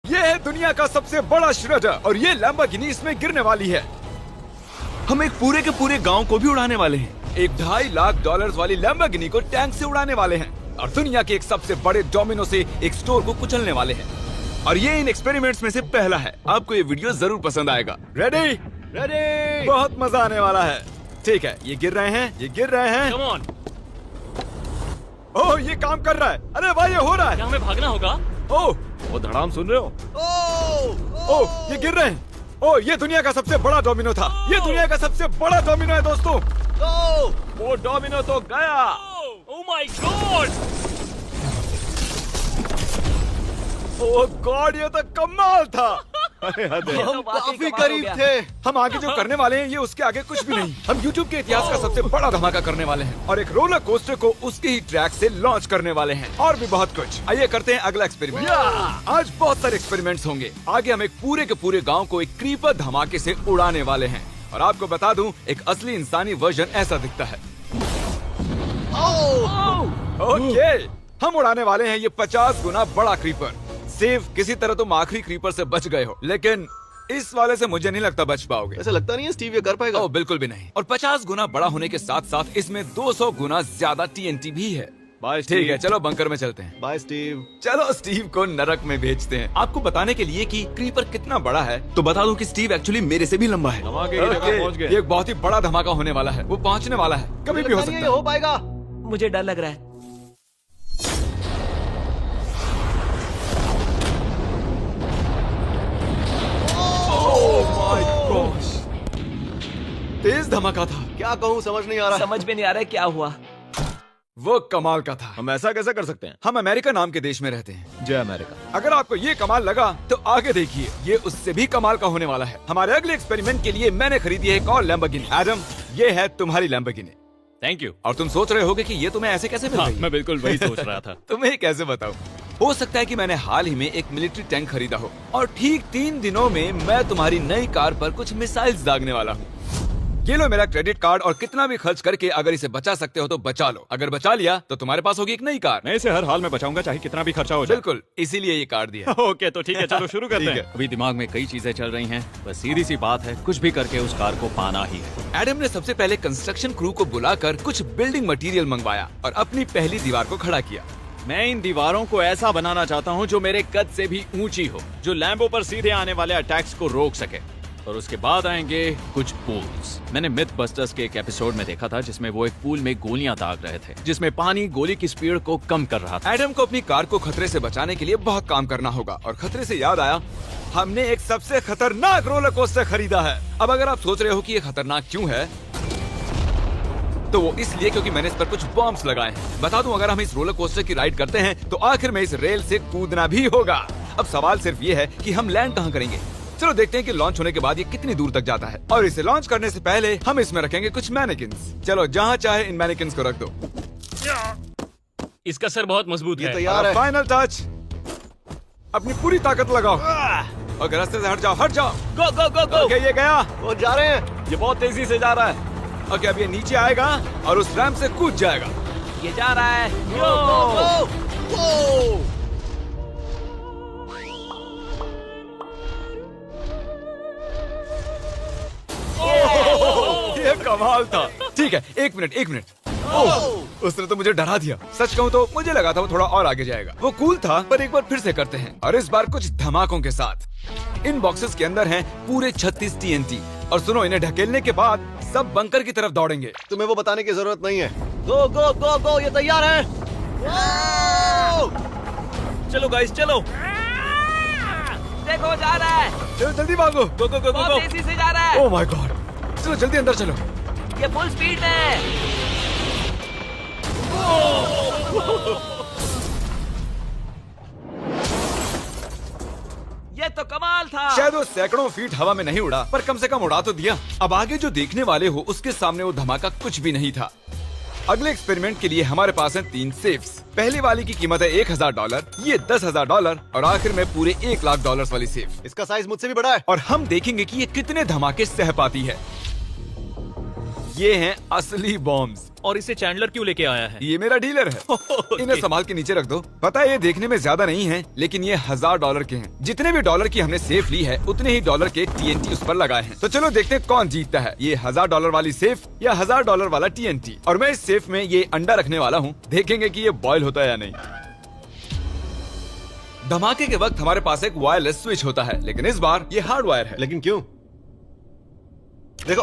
ये है दुनिया का सबसे बड़ा श्रेडर और ये लैम्बोर्गिनी इसमें गिरने वाली है। हम एक पूरे के पूरे गांव को भी उड़ाने वाले हैं। एक $2.5 लाख वाली लैम्बोर्गिनी को टैंक से उड़ाने वाले हैं और दुनिया के एक सबसे बड़े डोमिनो से एक स्टोर को कुचलने वाले हैं। और ये इन एक्सपेरिमेंट्स में से पहला है। आपको ये वीडियो जरूर पसंद आएगा। रेडी? रेडी। बहुत मजा आने वाला है। ठीक है, ये गिर रहे हैं, ये गिर रहे हैं। Come on. ओह, ये काम कर रहा है। अरे भाई, ये हो रहा है। क्या हमें भागना होगा? ओह, वो धड़ाम सुन रहे हो? ओह, ये गिर रहे हैं। ओह, ये दुनिया का सबसे बड़ा डोमिनो था। ये दुनिया का सबसे बड़ा डोमिनो है दोस्तों। वो डोमिनो तो गया। Oh my God! Oh God, ये तो कमाल था। हम काफी करीब थे। हम आगे जो करने वाले हैं ये उसके आगे कुछ भी नहीं। हम YouTube के इतिहास का सबसे बड़ा धमाका करने वाले हैं और एक रोलर कोस्टर को उसके ही ट्रैक से लॉन्च करने वाले हैं और भी बहुत कुछ। आइए करते हैं अगला एक्सपेरिमेंट। आज बहुत सारे एक्सपेरिमेंट्स होंगे। आगे हम एक पूरे के पूरे गांव को एक क्रीपर धमाके से उड़ाने वाले हैं और आपको बता दूं, एक असली इंसानी वर्जन ऐसा दिखता है। ओके, हम उड़ाने वाले हैं ये 50 गुना बड़ा क्रीपर। सेव, किसी तरह तुम आखिरी क्रीपर से बच गए हो, लेकिन इस वाले से मुझे नहीं लगता बच पाओगे। ऐसा लगता नहीं है स्टीव ये कर पाएगा। ओह बिल्कुल भी नहीं। और 50 गुना बड़ा होने के साथ साथ इसमें 200 गुना ज्यादा TNT भी है। बाय ठीक है, चलो बंकर में चलते हैं। Bye Steve. चलो स्टीव को नरक में भेजते हैं। आपको बताने के लिए कि क्रीपर कितना बड़ा है तो बता दूं कि स्टीव एक्चुअली मेरे से भी लंबा है। धमाके की जगह पहुंच गए। ये एक बहुत ही बड़ा धमाका होने वाला है। वो पहुंचने वाला है, कभी भी हो सकता है। हो पाएगा। मुझे डर लग रहा है। तेज धमाका था। क्या कहूँ समझ नहीं आ रहा। समझ में नहीं आ रहा है क्या हुआ। वो कमाल का था। हम ऐसा कैसे कर सकते हैं? हम अमेरिका नाम के देश में रहते हैं। जय अमेरिका। अगर आपको ये कमाल लगा तो आगे देखिए, ये उससे भी कमाल का होने वाला है। हमारे अगले एक्सपेरिमेंट के लिए मैंने खरीदी है एक और लैम्बोर्गिनी। एडम, ये है तुम्हारी लैम्बोर्गिनी। Thank you. और तुम सोच रहे होगे कि ये तुम्हें ऐसे कैसे मिल हाँ, गई? मैं बिल्कुल वही सोच रहा था। तुम्हें कैसे बताऊं? हो सकता है कि मैंने हाल ही में एक मिलिट्री टैंक खरीदा हो और ठीक 3 दिनों में मैं तुम्हारी नई कार पर कुछ मिसाइल्स दागने वाला हूँ। ये लो मेरा क्रेडिट कार्ड और कितना भी खर्च करके अगर इसे बचा सकते हो तो बचा लो। अगर बचा लिया तो तुम्हारे पास होगी एक नई कार। मैं इसे हर हाल में बचाऊंगा, चाहे कितना भी खर्चा हो जाए। बिल्कुल, इसीलिए ये कार्ड दिया। ओके, तो ठीक है, चलो शुरू करते ठीक हैं। है। अभी दिमाग में कई चीजें चल रही हैं, बस सीधी सी बात है, कुछ भी करके उस कार को पाना ही है। एडम ने सबसे पहले कंस्ट्रक्शन क्रू को बुलाकर कुछ बिल्डिंग मटेरियल मंगवाया और अपनी पहली दीवार को खड़ा किया। मैं इन दीवारों को ऐसा बनाना चाहता हूँ जो मेरे कद से भी ऊंची हो, जो लैम्बो पर सीधे आने वाले अटैक्स को रोक सके। और उसके बाद आएंगे कुछ पूल्स। मैंने मिथ बस्टर्स के एक एपिसोड में देखा था जिसमें वो एक पूल में गोलियां दाग रहे थे, जिसमें पानी गोली की स्पीड को कम कर रहा था। एडम को अपनी कार को खतरे से बचाने के लिए बहुत काम करना होगा और खतरे से याद आया, हमने एक सबसे खतरनाक रोलर कोस्टर खरीदा है। अब अगर आप सोच रहे हो कि ये खतरनाक क्यों है, तो वो इसलिए क्योंकि मैंने इस पर कुछ बॉम्ब्स लगाए हैं। बता दूं, अगर हम इस रोलर कोस्टर की राइड करते हैं तो आखिर में इस रेल से कूदना भी होगा। अब सवाल सिर्फ ये है कि हम लैंड कहाँ करेंगे। चलो देखते हैं कि लॉन्च होने के बाद ये कितनी दूर तक जाता है। और इसे लॉन्च करने से पहले हम इसमें रखेंगे कुछ मैनेकिन्स। चलो जहाँ चाहे इन मैनेकिन्स को रख दो। इसका सर बहुत मजबूत ये है। तैयार है। फाइनल टच, अपनी पूरी ताकत लगाओ और रास्ते से हट जाओ, हट जाओ। गो गो गो गो। ओके, ये गया। वो जा रहे हैं। ये बहुत तेजी से जा रहा है। ओके, अब ये नीचे आएगा और उस रैंप से कूद जाएगा। ये जा रहा है। गो गो गो। ये कमाल था। ठीक है, एक मिनट। ओह, उसने तो मुझे डरा दिया। सच कहूँ तो मुझे लगा था वो थोड़ा और आगे जाएगा। वो कूल था, पर एक बार फिर से करते हैं और इस बार कुछ धमाकों के साथ। इन बॉक्सेस के अंदर हैं पूरे 36 TNT और सुनो, इन्हें ढकेलने के बाद सब बंकर की तरफ दौड़ेंगे। तुम्हें वो बताने की जरूरत नहीं है। गो गो गो गो, ये तैयार है। चलो गाइस, चलो। देखो, जा रहा है। चलो जल्दी भागो। गो गो गो गो Oh गो। तेजी से जा रहा है। ओह माय गॉड, चलो जल्दी अंदर चलो। ये फुल स्पीड है। ये तो कमाल था। शायद वो सैकड़ों फीट हवा में नहीं उड़ा, पर कम से कम उड़ा तो दिया। अब आगे जो देखने वाले हो उसके सामने वो धमाका कुछ भी नहीं था। अगले एक्सपेरिमेंट के लिए हमारे पास हैं 3 सेफ्स। पहली वाली की कीमत है $1000, ये $10,000 और आखिर में पूरे $1,00,000 वाली सेफ। इसका साइज मुझसे भी बड़ा है। और हम देखेंगे कि ये कितने धमाके सह पाती है। ये हैं असली बॉम्ब्स। और इसे चैंडलर क्यों लेके आया है? ये मेरा डीलर है। इन्हें संभाल के नीचे रख दो। पता है ये देखने में ज्यादा नहीं है, लेकिन ये $1000 के हैं। जितने भी डॉलर की हमने सेफ ली है, उतने ही डॉलर के TNT उस पर लगाए हैं। तो चलो देखते हैं कौन जीतता है, ये $1000 वाली सेफ या $1000 वाला TNT। और मैं इस सेफ में ये अंडा रखने वाला हूँ, देखेंगे कि ये बॉयल होता है या नहीं। धमाके के वक्त हमारे पास एक वायरलेस स्विच होता है, लेकिन इस बार ये हार्ड वायर है। लेकिन क्यों? देखो,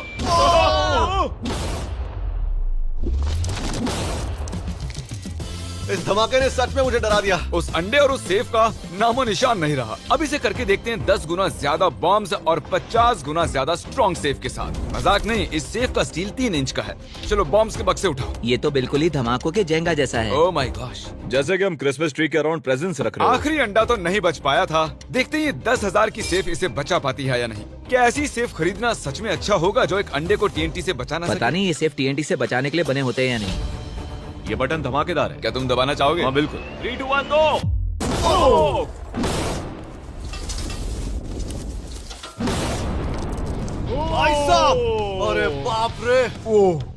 इस धमाके ने सच में मुझे डरा दिया। उस अंडे और उस सेफ का नामो निशान नहीं रहा। अब इसे करके देखते हैं 10 गुना ज्यादा बॉम्ब्स और 50 गुना ज्यादा स्ट्रॉन्ग सेफ के साथ। मजाक नहीं, इस सेफ का स्टील 3 इंच का है। चलो बॉम्ब्स के बक्से उठाओ। ये तो बिल्कुल ही धमाकों के जेंगा जैसा है। ओह माय गॉश, जैसे कि हम क्रिसमस ट्री के अराउंड प्रेजेंट्स रख रहे हैं। आखिरी अंडा तो नहीं बच पाया था। देखते हैं ये 10,000 की सेफ इसे बचा पाती है या नहीं। क्या ऐसी सेफ खरीदना सच में अच्छा होगा जो एक अंडे को TNT से बचा ना पता सके? नहीं ये सेफ TNT से बचाने के लिए बने होते हैं या नहीं। ये बटन धमाकेदार है। क्या तुम दबाना चाहोगे? हाँ बिल्कुल। 3, 2, 1 गो। भाई साहब, अरे बाप रे।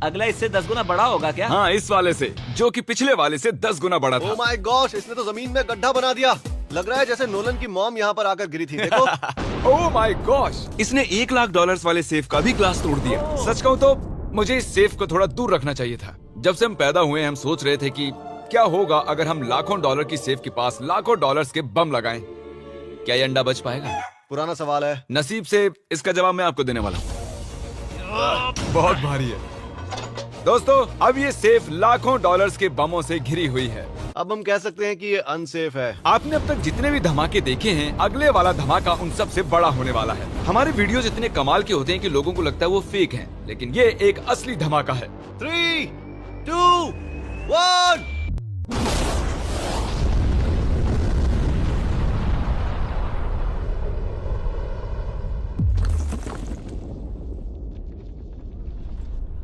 अगला इससे 10 गुना बड़ा होगा क्या? हाँ, इस वाले से, जो कि पिछले वाले से 10 गुना बड़ा ओ था। माय गॉश, इसने तो जमीन में गड्ढा बना दिया। लग रहा है जैसे नोलन की मॉम यहाँ पर आकर गिरी थी। देखो। ओह माय गॉश, इसने $1,00,000 वाले सेफ का भी ग्लास तोड़ दिया। सच कहूँ तो मुझे इस सेफ को थोड़ा दूर रखना चाहिए था। जब से हम पैदा हुए हम सोच रहे थे कि क्या होगा अगर हम लाखों डॉलर की सेफ के पास लाखों डॉलर्स के बम लगाएं। क्या ये अंडा बच पाएगा? पुराना सवाल है। नसीब से इसका जवाब मैं आपको देने वाला हूँ। बहुत भारी है दोस्तों। अब ये सेफ लाखों डॉलर्स के बमों से घिरी हुई है। अब हम कह सकते हैं कि ये अनसेफ है। आपने अब तक जितने भी धमाके देखे हैं, अगले वाला धमाका उन सब से बड़ा होने वाला है। हमारे वीडियोस इतने कमाल के होते हैं कि लोगों को लगता है वो फेक हैं, लेकिन ये एक असली धमाका है। 3, 2, 1।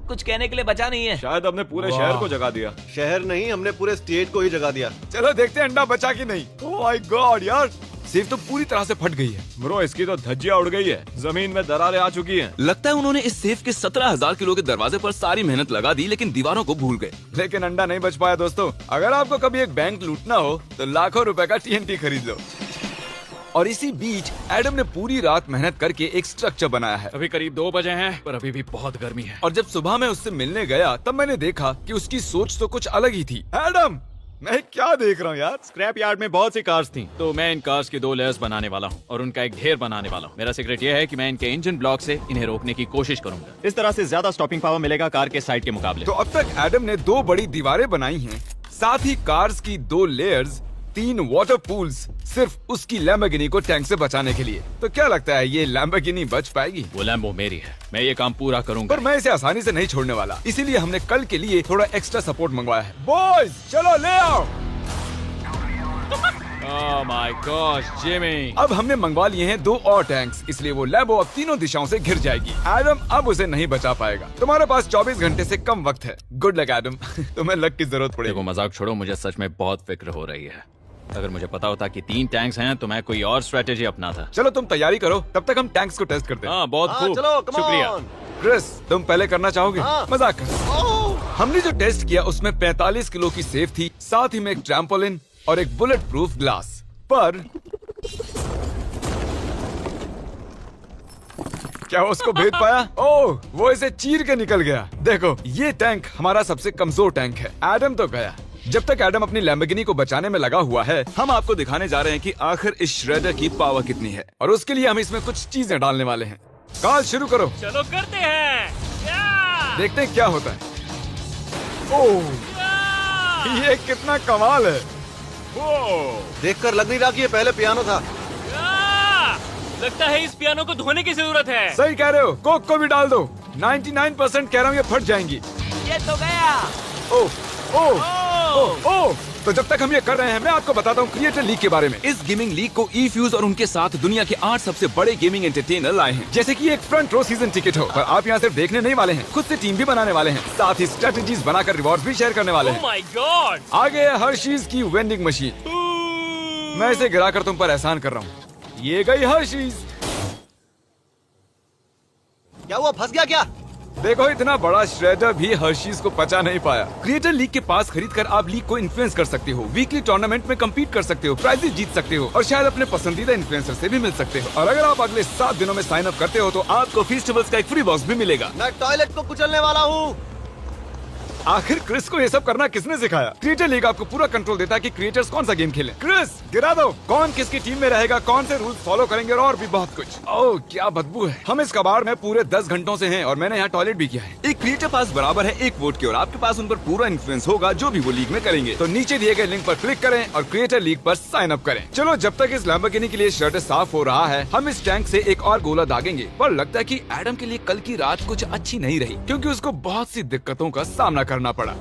कुछ कहने के लिए बचा नहीं है। शायद हमने पूरे शहर को जगा दिया। शहर नहीं, हमने पूरे स्टेट को ही जगा दिया। चलो देखते हैं अंडा बचा कि नहीं। ओह माय गॉड यार, सेफ तो पूरी तरह से फट गई है। ब्रो, इसकी तो धज्जियां उड़ गई है। जमीन में दरारें आ चुकी हैं। लगता है उन्होंने इस सेफ के 17,000 किलो के दरवाजे पर सारी मेहनत लगा दी, लेकिन दीवारों को भूल गए। लेकिन अंडा नहीं बच पाया दोस्तों। अगर आपको कभी एक बैंक लूटना हो तो लाखों रुपए का TNT खरीद लो। और इसी बीच एडम ने पूरी रात मेहनत करके एक स्ट्रक्चर बनाया है। अभी करीब 2 बजे हैं, पर अभी भी बहुत गर्मी है। और जब सुबह मैं उससे मिलने गया तब मैंने देखा कि उसकी सोच तो कुछ अलग ही थी। एडम, मैं क्या देख रहा हूँ यार? स्क्रैप यार्ड में बहुत सी कार्स थी, तो मैं इन कार्स की 2 लेयर्स बनाने वाला हूँ और उनका एक ढेर बनाने वाला हूँ। मेरा सीक्रेट ये है कि मैं इनके इंजन ब्लॉक से इन्हें रोकने की कोशिश करूंगा। इस तरह से ज्यादा स्टॉपिंग पावर मिलेगा कार के साइड के मुकाबले। तो अब तक एडम ने 2 बड़ी दीवारें बनाई हैं, साथ ही कार्स की 2 लेयर्स, 3 वाटर पूल्स, सिर्फ उसकी लैम्बोर्गिनी को टैंक से बचाने के लिए। तो क्या लगता है ये लैम्बोर्गिनी बच पाएगी? वो लैम्बो मेरी है, मैं ये काम पूरा करूंगा। पर मैं इसे आसानी से नहीं छोड़ने वाला, इसीलिए हमने कल के लिए थोड़ा एक्स्ट्रा सपोर्ट मंगवाया है। बॉयज चलो ले आओ। Oh my gosh Jimmy. अब हमने मंगवा लिए हैं 2 और टैंक्स, इसलिए वो लैम्बो अब तीनों दिशाओं से घिर जाएगी। एडम अब उसे नहीं बचा पाएगा। तुम्हारे पास 24 घंटे से कम वक्त है। Good luck Adam. तुम्हें लक की जरूरत पड़ेगी। देखो मजाक छोड़ो, मुझे सच में बहुत फिक्र हो रही है। अगर मुझे पता होता कि 3 टैंक्स हैं तो मैं कोई और स्ट्रेटेजी अपनाता। चलो तुम तैयारी करो, तब तक हम टैंक्स को टेस्ट करते हैं। हाँ बहुत खूब, चलो, come शुक्रिया। on। क्रिस, तुम पहले करना चाहोगे? हाँ। मजाक कर। हमने जो टेस्ट किया उसमें 45 किलो की सेफ थी, साथ ही में एक ट्रैम्पोलिन और एक बुलेट प्रूफ ग्लास। पर क्या उसको भेद पाया? ओह, वो इसे चीर के निकल गया। देखो, ये टैंक हमारा सबसे कमजोर टैंक है। एडम तो गया। जब तक एडम अपनी लैम्बोर्गिनी को बचाने में लगा हुआ है, हम आपको दिखाने जा रहे हैं कि आखिर इस श्रेडर की पावर कितनी है, और उसके लिए हम इसमें कुछ चीजें डालने वाले हैं। कॉल शुरू करो। चलो करते हैं। देखते हैं क्या होता है। ओह, ये कितना कमाल है। देखकर लग नहीं रहा कि ये पहले पियानो था। लगता है इस पियानो को धोने की जरूरत है। सही कह रहे हो, कोक को भी डाल दो। 99% कह रहा हूँ ये फट जाएंगी। ये तो गया। ओह ओह ओह ओह। तो जब तक हम ये कर रहे हैं, मैं आपको बताता हूँ क्रिएटर लीग के बारे में। इस गेमिंग लीग को E-Fuse और उनके साथ दुनिया के 8 सबसे बड़े गेमिंग एंटरटेनर लाए हैं। जैसे कि एक फ्रंट रो सीजन टिकट हो, पर आप यहाँ सिर्फ देखने नहीं वाले हैं, खुद से टीम भी बनाने वाले हैं, साथ ही स्ट्रेटेजीज बनाकर रिवॉर्ड भी शेयर करने वाले ओह हैं। My God. आगे है हर्शीज की वेंडिंग मशीन। मैं इसे गिराकर तुम पर एहसान कर रहा हूँ। ये गई हर्शीज। क्या हुआ, फंस गया क्या? देखो इतना बड़ा श्रेडर भी हर्शीज को पचा नहीं पाया। क्रिएटर लीग के पास खरीद कर आप लीग को इन्फ्लुएंस कर सकते हो, वीकली टूर्नामेंट में कम्पीट कर सकते हो, प्राइजेस जीत सकते हो और शायद अपने पसंदीदा इन्फ्लुएंसर से भी मिल सकते हो। और अगर आप अगले 7 दिनों में साइन अप करते हो तो आपको फेस्टिवल्स का एक फ्री बॉक्स भी मिलेगा। मैं टॉयलेट को कुचलने वाला हूँ। आखिर क्रिस को ये सब करना किसने सिखाया? क्रिएटर लीग आपको पूरा कंट्रोल देता है कि क्रिएटर्स कौन सा गेम खेलें। क्रिस गिरा दो, कौन किसकी टीम में रहेगा, कौन से रूल्स फॉलो करेंगे और भी बहुत कुछ। ओह क्या बदबू है। हम इस कबाड़ में पूरे 10 घंटों से हैं और मैंने यहाँ टॉयलेट भी किया है। एक क्रिएटर पास बराबर है एक वोट के और आपके पास उन पर पूरा इन्फ्लुएंस होगा जो भी वो लीग में करेंगे। तो नीचे दिए गए लिंक पर क्लिक करें और क्रिएटर लीग पर साइन अप करें। चलो जब तक इस लैम्बोर्गिनी के लिए शर्ट साफ हो रहा है हम इस टैंक से एक और गोला दागेंगे। पर लगता है कि एडम के लिए कल की रात कुछ अच्छी नहीं रही क्योंकि उसको बहुत सी दिक्कतों का सामना करना पड़ा।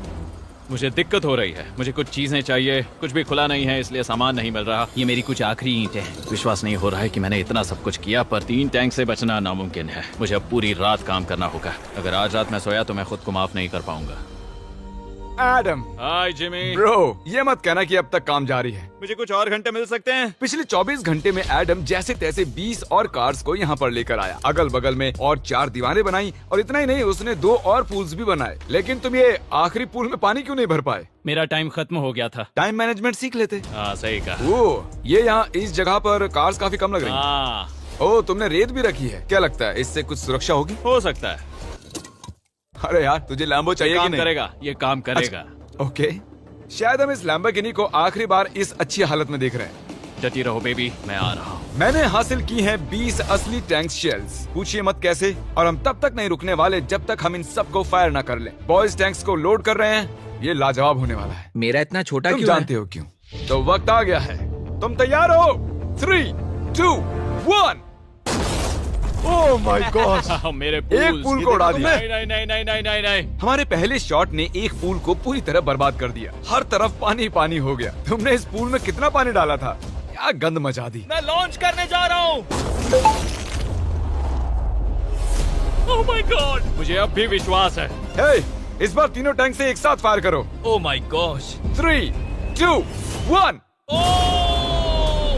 मुझे दिक्कत हो रही है, मुझे कुछ चीजें चाहिए, कुछ भी खुला नहीं है इसलिए सामान नहीं मिल रहा। ये मेरी कुछ आखिरी ईंटें हैं। विश्वास नहीं हो रहा है कि मैंने इतना सब कुछ किया पर 3 टैंक से बचना नामुमकिन है। मुझे अब पूरी रात काम करना होगा। अगर आज रात मैं सोया तो मैं खुद को माफ नहीं कर पाऊंगा। एडम हाय जिमी। ब्रो ये मत कहना कि अब तक काम जारी है। मुझे कुछ और घंटे मिल सकते हैं? पिछले 24 घंटे में एडम जैसे तैसे 20 और कार्स को यहाँ पर लेकर आया। अगल बगल में और 4 दीवारें बनाई और इतना ही नहीं उसने 2 और पूल्स भी बनाए। लेकिन तुम ये आखिरी पूल में पानी क्यों नहीं भर पाए? मेरा टाइम खत्म हो गया था। टाइम मैनेजमेंट सीख लेते। हाँ सही कहा। वो ये यहाँ इस जगह पर कार्स काफी कम लग रही हैं। हाँ ओह तुमने रेत भी रखी है, क्या लगता है इससे कुछ सुरक्षा होगी? हो सकता है। अरे यार तुझे लैम्बो चाहिए कि काम नहीं? करेगा, ये काम करेगा। ओके शायद हम इस लैम्बोर्गिनी को आखिरी बार इस अच्छी हालत में देख रहे हैं। डटी रहो बेबी, मैं आ रहा हूँ। मैंने हासिल की हैं 20 असली टैंक शेल्स। पूछिए मत कैसे। और हम तब तक नहीं रुकने वाले जब तक हम इन सबको फायर न कर लें। बॉयज टैंक्स को लोड कर रहे हैं, ये लाजवाब होने वाला है। मेरा इतना छोटा तुम क्यों जानते हो क्यों? तो वक्त आ गया है, तुम तैयार हो? 3, 2, 1। ओह माय गॉड मेरे एक पूल को उड़ा दिया। नहीं नहीं नहीं नहीं नहीं नहीं नहीं। हमारे पहले शॉट ने एक पूल को पूरी तरह बर्बाद कर दिया। हर तरफ पानी पानी हो गया। तुमने इस पूल में कितना पानी डाला था? क्या गंद मचा दी। मैं लॉन्च करने जा रहा हूँ। Oh my God. मुझे अब भी विश्वास है। हे, इस बार तीनों टैंक से एक साथ फायर करो। Oh my gosh. 3, 2, 1।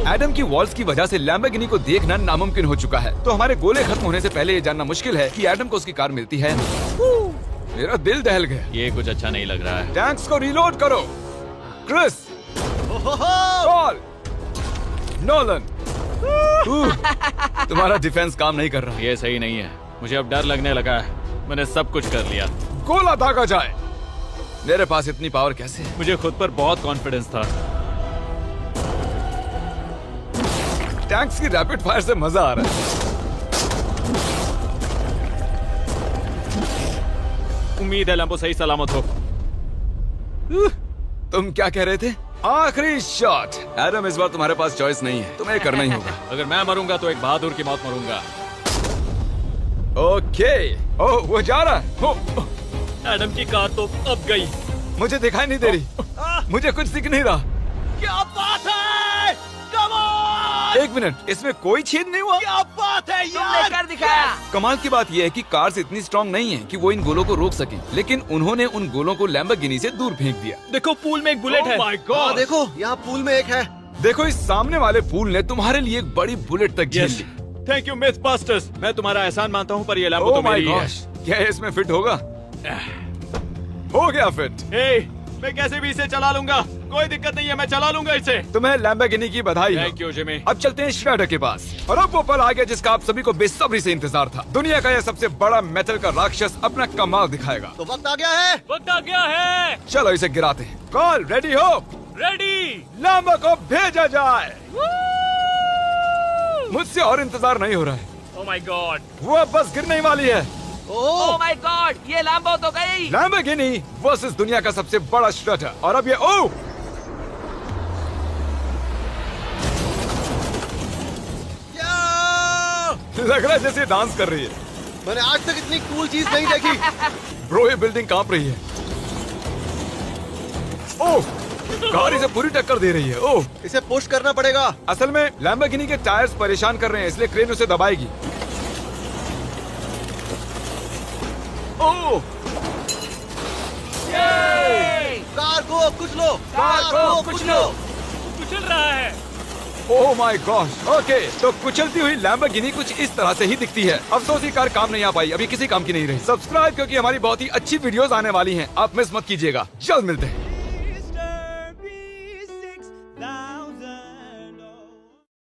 एडम की वॉल्स की वजह से लैम्बोर्गिनी को देखना नामुमकिन हो चुका है। तो हमारे गोले खत्म होने से पहले ये जानना मुश्किल है कि एडम को उसकी कार मिलती है। मेरा दिल दहल गया। ये कुछ अच्छा नहीं लग रहा है। टैंक्स को रीलोड करो। Chris, Paul, Nolan. तुम्हारा डिफेंस काम नहीं कर रहा। ये सही नहीं है। मुझे अब डर लगने लगा है। मैंने सब कुछ कर लिया। गोला दागा जाए। मेरे पास इतनी पावर कैसे है? मुझे खुद पर बहुत कॉन्फिडेंस था। टैंक्स की रैपिड फायर से मजा आ रहा है। उम्मीद है लंबो सही सलामत हो। तुम क्या कह रहे थे? आखिरी शॉट। एडम इस बार तुम्हारे पास चॉइस नहीं है, तुम्हें करना ही होगा। अगर मैं मरूंगा तो एक बहादुर की मौत मरूंगा। ओके। ओह वो जा रहा है। ओह, एडम की कार तो अब गई। मुझे दिखाई नहीं दे रही। मुझे कुछ दिख नहीं रहा। क्या बात है? एक मिनट, इसमें कोई छेद नहीं हुआ। क्या बात है तुमने कर दिखाया। कमाल की बात यह है कि कार्स इतनी स्ट्रांग नहीं है कि वो इन गोलों को रोक सके, लेकिन उन्होंने उन गोलों को लैम्बोर्गिनी से दूर फेंक दिया। देखो पूल में एक बुलेट है। माय हाँ गॉड। देखो यहाँ पूल में एक है। देखो इस सामने वाले पूल ने तुम्हारे लिए एक बड़ी बुलेट तक झेल ली। Thank you myth busters. मैं तुम्हारा एहसान मानता हूँ पर ये लैम्बो ओह तो माय मेरी है। गॉश, क्या ये इसमें फिट होगा? हो गया फिट। हे, मैं कैसे भी इसे चला लूंगा। कोई दिक्कत नहीं है, मैं चला लूंगा इसे। तुम्हें लैम्बोर्गिनी की बधाई हो। Thank you Jimmy. अब चलते हैं श्रेडर के पास। और अब वो पल आ गया जिसका आप सभी को बेसब्री से इंतजार था। दुनिया का यह सबसे बड़ा मेटल का राक्षस अपना कमाल दिखाएगा। तो वक्त आ गया है। वक्त आ गया है। चलो इसे गिराते हैं। कॉल रेडी हो? रेडी। लैम्बो को भेजा जाए। मुझसे और इंतजार नहीं हो रहा है। Oh my God. वो अब बस गिरने ही वाली है। ओह माय गॉड, ये लैम्बो तो गई। लैम्बोर्गिनी वर्सेस दुनिया का सबसे बड़ा श्रेडर। और अब ये ओह लग रहा है जैसे डांस कर रही है। मैंने आज तक इतनी कूल चीज नहीं देखी। ब्रो ये बिल्डिंग कांप रही है। ओह कार इसे पूरी टक्कर दे रही है। ओह इसे पुश करना पड़ेगा। असल में लैम्बोर्गिनी के टायर्स परेशान कर रहे हैं, इसलिए क्रेन उसे दबाएगी। ओह कार को कुचलो। कार को कुचलो। कुचल रहा है। Oh my gosh. ओके, तो कुचलती हुई लैम्बोर्गिनी कुछ इस तरह से ही दिखती है। अफसोस ये कार काम नहीं आ पाई, अभी किसी काम की नहीं रही। सब्सक्राइब क्योंकि हमारी बहुत ही अच्छी वीडियोस आने वाली हैं। आप मिस मत कीजिएगा। जल्द मिलते हैं।